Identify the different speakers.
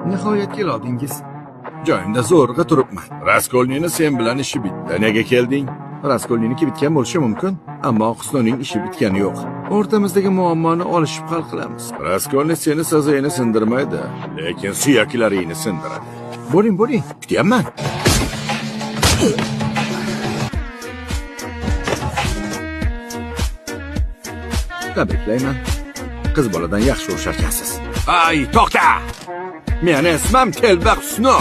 Speaker 1: Nihoyat keldingiz. Joyimda zo'rg'a turibman. Raskolnikni sen bilan ishi bitdi. Nega kelding? Raskolnikniki bitgan bo'lishi mumkin, ammo Husnoning ishi bitgani yo'q. O'rtamizdagi muammoni olishib hal qilamiz. Raskolnik seni sazayini sindirmaydi, lekin suyaklaringni sindiradi. Bo'ling, kutyapman. Tabriklayman. Qiz boladan yaxshi o'sharkansiz. Ay, to'xta! Meni ismim Telba Husno.